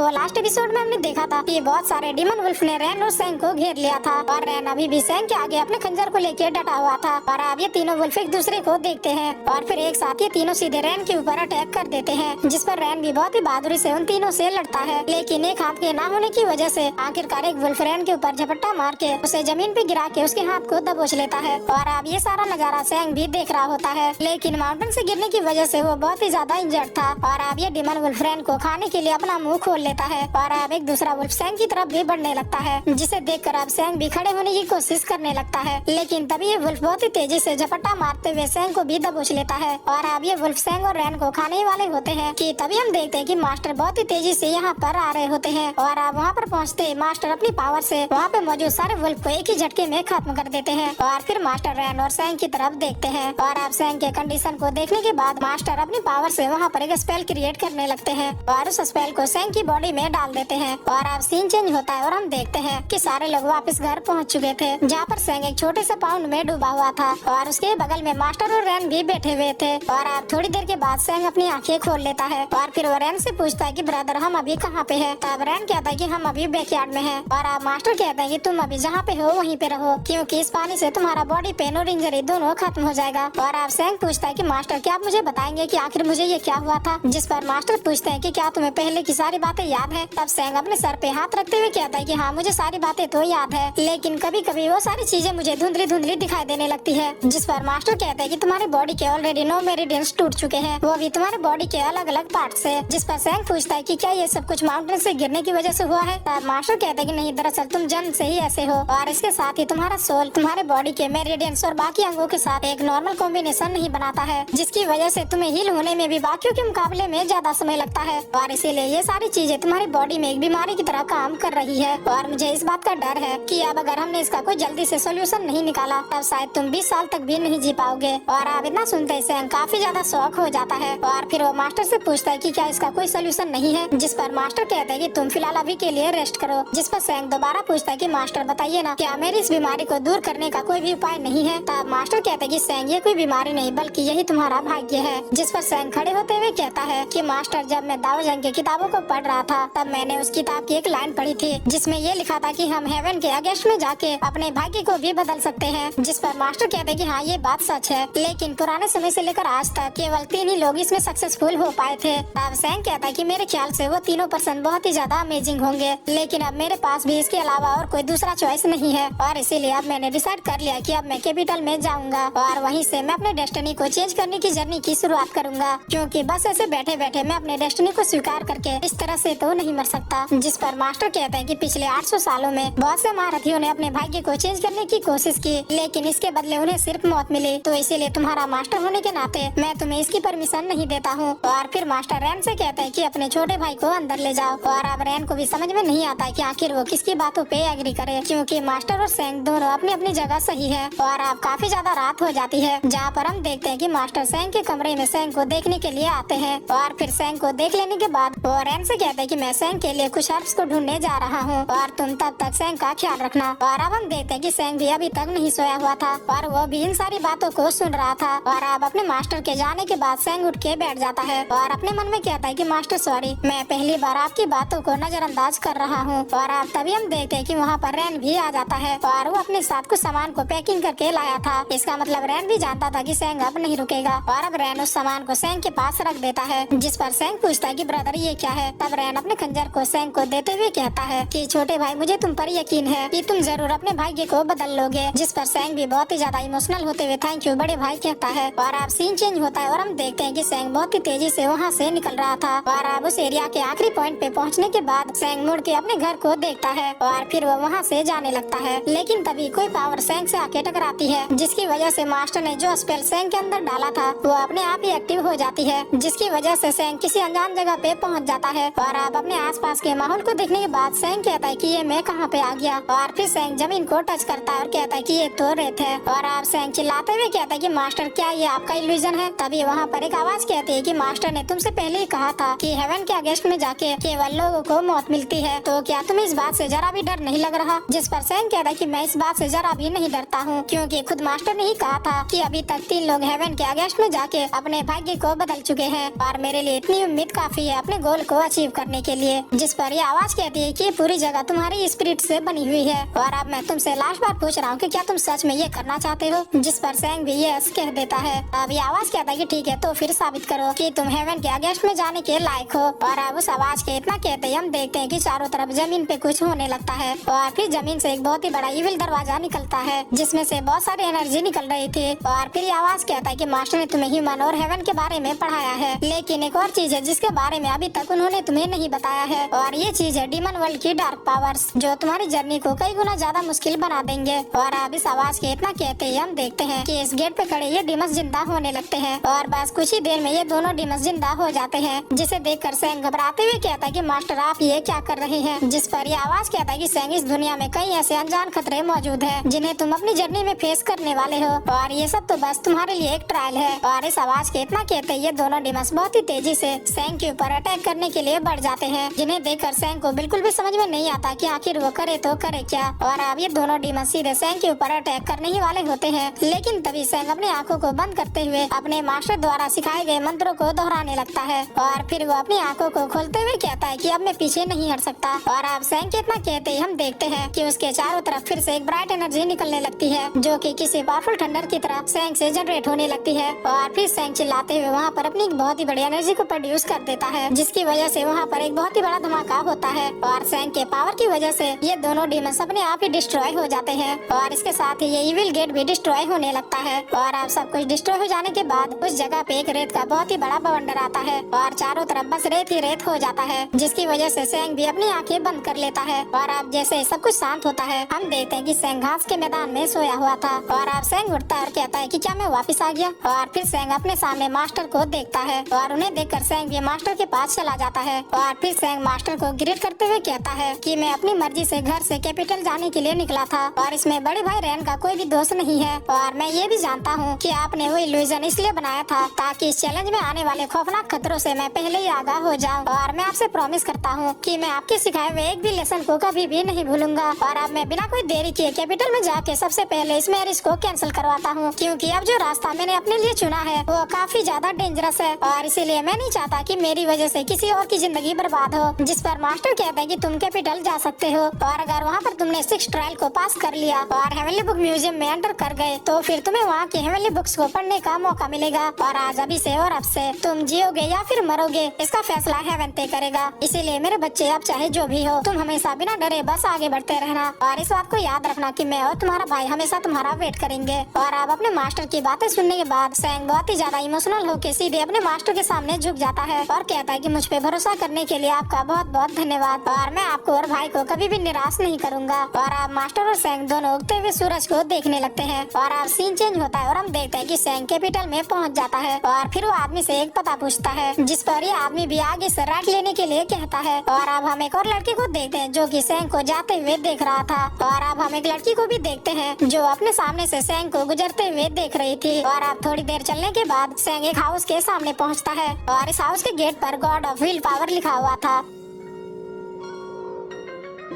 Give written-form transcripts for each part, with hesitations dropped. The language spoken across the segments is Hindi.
तो लास्ट एपिसोड में हमने देखा था कि बहुत सारे डीमन वुल्फ ने रैन और सैंग को घेर लिया था और रैन अभी भी सैंग के आगे अपने खंजर को लेकर डटा हुआ था। और अब ये तीनों वुल्फ एक दूसरे को देखते हैं और फिर एक साथ ये तीनों सीधे रैन के ऊपर अटैक कर देते हैं, जिस पर रैन भी बहुत ही बहादुरी से उन तीनों से लड़ता है। लेकिन एक हाथ के ना होने की वजह से आखिरकार एक वुल्फ रैन के ऊपर झपट्टा मार के उसे जमीन पे गिरा के उसके हाथ को दबोच लेता है। और अब ये सारा नजारा सैंग भी देख रहा होता है, लेकिन माउंटेन से गिरने की वजह से वो बहुत ही ज्यादा इंजर्ड था। और अब ये डीमन वुल्फ रैन को खाने के लिए अपना मुंह खोल लेता है और अब एक दूसरा वुल्फ सैंग की तरफ भी बढ़ने लगता है, जिसे देखकर अब सैंग भी खड़े होने की कोशिश करने लगता है। लेकिन तभी ये वुल्फ बहुत ही तेजी से झपट्टा मारते हुए सैंग को भी दबोच लेता है। और अब ये वुल्फ सैंग और रैन को खाने वाले होते हैं कि तभी हम देखते हैं कि मास्टर बहुत ही तेजी से यहाँ पर आ रहे होते हैं। और अब वहाँ पर पहुँचते मास्टर अपनी पावर से वहाँ पे मौजूद सारे वुल्फ को एक ही झटके में खत्म कर देते हैं। और फिर मास्टर रैन और सैंग की तरफ देखते हैं और अब सैंग के कंडीशन को देखने के बाद मास्टर अपनी पावर से वहाँ पर एक स्पेल क्रिएट करने लगते हैं और उस स्पेल को सैंग की बॉडी में डाल देते हैं। और अब सीन चेंज होता है और हम देखते हैं कि सारे लोग वापस घर पहुंच चुके थे, जहाँ पर सैंग एक छोटे से पाउंड में डूबा हुआ था और उसके बगल में मास्टर और रैन भी बैठे हुए थे। और अब थोड़ी देर के बाद सैंग अपनी आंखें खोल लेता है और फिर वो रैन से पूछता है कि ब्रदर हम अभी कहाँ पे हैं। तब रैन कहता है कि हम अभी बैकयार्ड में हैं। और अब मास्टर कहता है कि तुम अभी जहाँ पे हो वहीं पे रहो, क्योंकि इस पानी से तुम्हारा बॉडी पेन और इंजरी दोनों खत्म हो जाएगा। और अब सैंग पूछता है कि मास्टर क्या आप मुझे बताएंगे कि आखिर मुझे ये क्या हुआ था, जिस पर मास्टर पूछते हैं कि क्या तुम्हें पहले की सारी बातें याद है। तब सैंग अपने सर पे हाथ रखते हुए कहता है कि हाँ मुझे सारी बातें तो याद है, लेकिन कभी कभी वो सारी चीजें मुझे धुंधली धुंधली दिखाई देने लगती है। जिस पर मास्टर कहते हैं कि तुम्हारी बॉडी के ऑलरेडी 9 मेरिडियंस टूट चुके हैं, वो भी तुम्हारे बॉडी के अलग अलग पार्ट से। जिस पर सैंग पूछता है कि क्या ये सब कुछ माउंटेन से गिरने की वजह से हुआ है। तब मास्टर कहते हैं कि नहीं, दरअसल तुम जन्म से ही ऐसे हो और इसके साथ ही तुम्हारा सोल तुम्हारे बॉडी के मेरिडियंस और बाकी अंगों के साथ एक नॉर्मल कॉम्बिनेशन नहीं बनाता है, जिसकी वजह से तुम्हें हील होने में भी बाकियों के मुकाबले में ज्यादा समय लगता है। और इसीलिए ये सारी चीजें तुम्हारी बॉडी में एक बीमारी की तरह काम कर रही है। और मुझे इस बात का डर है कि अब अगर हमने इसका कोई जल्दी से सोल्यूशन नहीं निकाला तब शायद तुम 20 साल तक भी नहीं जी पाओगे। और अब इतना सुनते ही सैंग काफी ज्यादा शौक हो जाता है और फिर वो मास्टर से पूछता है कि क्या इसका कोई सोल्यूशन नहीं है। जिस पर मास्टर कहते हैं कि तुम फिलहाल अभी के लिए रेस्ट करो। जिस पर सैंग दोबारा पूछता है कि मास्टर बताइए ना, क्या मेरी इस बीमारी को दूर करने का कोई भी उपाय नहीं है। तब मास्टर कहते हैं कि सैंग ये कोई बीमारी नहीं बल्कि यही तुम्हारा भाग्य है। जिस पर सैंग खड़े होते हुए कहता है कि मास्टर जब मैं दाओ जंग की किताबों को पढ़ रहा था तब मैंने उस किताब की एक लाइन पढ़ी थी जिसमें ये लिखा था कि हम हेवन के अगेंस्ट में जाके अपने भाग्य को भी बदल सकते हैं। जिस पर मास्टर कहते हैं कि हाँ ये बात सच है, लेकिन पुराने समय से लेकर आज तक केवल 3 ही लोग इसमें सक्सेसफुल हो पाए थे। अब सैंग कहता है कि मेरे ख्याल से वो तीनों पर्सन बहुत ही ज्यादा अमेजिंग होंगे, लेकिन अब मेरे पास भी इसके अलावा और कोई दूसरा चॉइस नहीं है। और इसीलिए अब मैंने डिसाइड कर लिया कि अब मैं कैपिटल में जाऊंगा और वहीं से मैं अपने डेस्टिनी को चेंज करने की जर्नी की शुरुआत करूंगा, क्योंकि बस ऐसे बैठे बैठे मैं अपने डेस्टिनी को स्वीकार करके इस तरह से तो नहीं मर सकता। जिस पर मास्टर कहते हैं कि पिछले 800 सालों में बहुत से महारथियों ने अपने भाग्य को चेंज करने की कोशिश की, लेकिन इसके बदले उन्हें सिर्फ मौत मिली। तो इसीलिए तुम्हारा मास्टर होने के नाते मैं तुम्हें इसकी परमिशन नहीं देता हूँ। और फिर मास्टर रैन से कहते हैं कि अपने छोटे भाई को अंदर ले जाओ। और अब रैन को भी समझ में नहीं आता कि आखिर वो किसकी बातों पे एग्री करे, क्योंकि मास्टर और सैंग दोनों अपनी अपनी जगह सही है। और अब काफी ज्यादा रात हो जाती है, जहाँ पर हम देखते हैं कि मास्टर सैंग के कमरे में सैंग को देखने के लिए आते हैं। और फिर सैंग को देख लेने के बाद वो रैन से कहते हैं कि मैं सैंग के लिए कुछ हर्ब्स को ढूंढने जा रहा हूँ और तुम तब तक सैंग का ख्याल रखना। और अब हम देखते हैं कि सैंग भी अभी तक नहीं सोया हुआ था और वो भी इन सारी बातों को सुन रहा था। और अब अपने मास्टर के जाने के बाद सैंग उठ के बैठ जाता है और अपने मन में कहता है कि मास्टर सॉरी, मैं पहली बार आपकी बातों को नजरअंदाज कर रहा हूँ। और अब तभी हम देखते हैं कि वहाँ पर रैन भी आ जाता है और वो अपने साथ कुछ सामान को पैकिंग करके लाया था। इसका मतलब रैन भी जानता था कि सैंग अब नहीं रुकेगा। और अब रैन उस सामान को सैंग के पास रख देता है, जिस पर सैंग पूछता है कि ब्रदर ये क्या है। तब रैन अपने खंजर को सैंग को देते हुए कहता है कि छोटे भाई मुझे तुम पर यकीन है कि तुम जरूर अपने भाग्य को बदल लोगे। जिस पर सैंग भी बहुत ही ज्यादा इमोशनल होते हुए थैंक यू बड़े भाई कहता है। और अब सीन चेंज होता है और हम देखते हैं कि सैंग बहुत ही तेजी से वहाँ से निकल रहा था। और अब उस एरिया के आखिरी पॉइंट पे पहुँचने के बाद सैंग मुड़ के अपने घर को देखता है और फिर वो वहाँ से जाने लगता है। लेकिन तभी कोई पावर सैंग से आके टकराती है, जिसकी वजह से मास्टर ने जो स्पेल सैंग के अंदर डाला था वो अपने आप ही एक्टिव हो जाती है, जिसकी वजह से सैंग किसी अनजान जगह पे पहुँच जाता है। और अब अपने आसपास के माहौल को देखने के बाद सैंग कहता है कि ये मैं कहाँ पे आ गया। और फिर सैंग जमीन को टच करता है और कहता है कि ये तो रेत है। और अब सैंग चिल्लाते हुए कहता है कि मास्टर क्या ये आपका इल्यूजन है। तभी वहाँ पर एक आवाज कहती है कि मास्टर ने तुमसे पहले ही कहा था कि हेवन के अगेंस्ट में जाके केवल लोगों को मौत मिलती है, तो क्या तुम्हें इस बात से जरा भी डर नहीं लग रहा। जिस पर सैंग कहता है कि मैं इस बात से जरा भी नहीं डरता हूँ, क्योंकि खुद मास्टर ने ही कहा था कि अभी तक 3 लोग हेवन के अगेंस्ट में जाके अपने भाग्य को बदल चुके हैं और मेरे लिए इतनी उम्मीद काफी है अपने गोल को अचीव करने करने के लिए, जिस पर ये आवाज कहती है कि पूरी जगह तुम्हारी स्पिरिट से बनी हुई है और अब मैं तुमसे लास्ट बार पूछ रहा हूँ कि क्या तुम सच में ये करना चाहते हो, जिस पर सैंग भी यस कह देता है। अब ये आवाज कहता है कि ठीक है, तो फिर साबित करो कि तुम हेवन के अगेंस्ट में जाने के लायक हो। और अब उस आवाज के इतना कहते ही हम देखते हैं कि चारों तरफ जमीन पे कुछ होने लगता है और फिर जमीन से एक बहुत ही बड़ा इविल दरवाजा निकलता है, जिसमें से बहुत सारी एनर्जी निकल रही थी। और फिर ये आवाज कहता है कि मास्टर ने तुम्हें ह्यूमन और हेवन के बारे में पढ़ाया है, लेकिन एक और चीज है जिसके बारे में अभी तक उन्होंने तुम्हें नहीं बताया है, और ये चीज है डीमन वर्ल्ड की डार्क पावर्स, जो तुम्हारी जर्नी को कई गुना ज्यादा मुश्किल बना देंगे। और अब इस आवाज के इतना कहते ही हम देखते हैं कि इस गेट पे खड़े ये डीमंस जिंदा होने लगते हैं और बस कुछ ही देर में ये दोनों डीमंस जिंदा हो जाते हैं, जिसे देखकर सैंग घबराते हुए कहता है कि मास्टर आप ये क्या कर रहे हैं, जिस पर ये आवाज कहता है कि सैंग इस दुनिया में कई ऐसे अनजान खतरे मौजूद हैं जिन्हें तुम अपनी जर्नी में फेस करने वाले हो और ये सब तो बस तुम्हारे लिए एक ट्रायल है। और इस आवाज के इतना कहते ही ये दोनों डीमंस बहुत ही तेजी से सैंग के ऊपर अटैक करने के लिए बढ़ जाते हैं, जिन्हें देखकर सैंग को बिल्कुल भी समझ में नहीं आता कि आखिर वो करे तो करे क्या। और अब ये दोनों डीमंस सीधे सैंग के ऊपर अटैक करने ही वाले होते हैं, लेकिन तभी सैंग अपनी आंखों को बंद करते हुए अपने मास्टर द्वारा सिखाए गए मंत्रों को दोहराने लगता है और फिर वो अपनी आंखों को खोलते हुए कहता है कि अब मैं पीछे नहीं हट सकता। और अब सैंग के इतना कहते ही हम देखते हैं कि उसके चारों तरफ फिर से एक ब्राइट एनर्जी निकलने लगती है, जो कि किसी पावरफुल थंडर की तरह सैंग से जनरेट होने लगती है। और फिर सैंग चिल्लाते हुए वहाँ पर अपनी एक बहुत ही बड़ी एनर्जी को प्रोड्यूस कर देता है, जिसकी वजह से वहाँ पर एक बहुत ही बड़ा धमाका होता है और सैंग के पावर की वजह से ये दोनों डीमंस अपने आप ही डिस्ट्रॉय हो जाते हैं और इसके साथ ही ये इविल गेट भी डिस्ट्रॉय होने लगता है। और अब सब कुछ डिस्ट्रॉय हो जाने के बाद उस जगह पे एक रेत का बहुत ही बड़ा बवंडर आता है और चारों तरफ बस रेत ही रेत हो जाता है, जिसकी वजह से सैंग भी अपनी आंखें बंद कर लेता है। और अब जैसे सब कुछ शांत होता है हम देखते हैं कि सैंग घास के मैदान में सोया हुआ था और अब सैंग उठता है और कहता है कि क्या मैं वापस आ गया। और फिर सैंग अपने सामने मास्टर को देखता है और उन्हें देखकर सैंग भी मास्टर के पास चला जाता है और फिर सैंग मास्टर को ग्रीट करते हुए कहता है कि मैं अपनी मर्जी से घर से कैपिटल जाने के लिए निकला था और इसमें बड़े भाई रैन का कोई भी दोष नहीं है और मैं ये भी जानता हूँ कि आपने वो इल्यूजन इसलिए बनाया था ताकि इस चैलेंज में आने वाले खौफनाक खतरों से मैं पहले ही आगाह हो जाऊँ। और मैं आपसे प्रॉमिस करता हूँ कि मैं आपके सिखाए हुए एक भी लेसन को कभी भी नहीं भूलूंगा। और अब मैं बिना कोई देरी किए कैपिटल में जाके सबसे पहले इस मैरिज को कैंसिल करवाता हूँ, क्योंकि अब जो रास्ता मैंने अपने लिए चुना है वो काफी ज्यादा डेंजरस है और इसीलिए मैं नहीं चाहता कि मेरी वजह से किसी और की जिंदगी बर्बाद हो। जिस पर मास्टर कहते हैं कि तुम कैपिटल जा सकते हो और अगर वहाँ पर तुमने 6 ट्रायल को पास कर लिया और हेवनली बुक म्यूजियम में एंटर कर गए तो फिर तुम्हें वहाँ की हेवनली बुक्स को पढ़ने का मौका मिलेगा और आज अभी से और अब से तुम जियोगे या फिर मरोगे इसका फैसला हेवन तय करेगा। इसीलिए मेरे बच्चे अब चाहे जो भी हो तुम हमेशा बिना डरे बस आगे बढ़ते रहना और इस बात को याद रखना कि मैं और तुम्हारा भाई हमेशा तुम्हारा वेट करेंगे। और अब अपने मास्टर की बातें सुनने के बाद सैंग बहुत ही ज्यादा इमोशनल होकर सीधे अपने मास्टर के सामने झुक जाता है और कहता है कि मुझ पे भरोसा करने के लिए आपका बहुत बहुत धन्यवाद और मैं आपको और भाई को कभी भी निराश नहीं करूंगा। और अब मास्टर और सैंग दोनों उगते हुए सूरज को देखने लगते हैं और अब सीन चेंज होता है और हम देखते हैं कि सैंग कैपिटल में पहुंच जाता है और फिर वो आदमी से एक पता पूछता है, जिस पर ये आदमी भी आगे से राइट लेने के लिए कहता है। और अब हम एक और लड़की को देखते हैं जो कि सैंग को जाते हुए देख रहा था और अब हम एक लड़की को भी देखते हैं जो अपने सामने से सैंग को गुजरते हुए देख रही थी। और अब थोड़ी देर चलने के बाद सैंग एक हाउस के सामने पहुंचता है और इस हाउस के गेट पर गॉड ऑफ विल पावर लिखा हुआ था।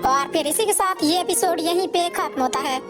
और फिर इसी के साथ ये एपिसोड यहीं पे खत्म होता है।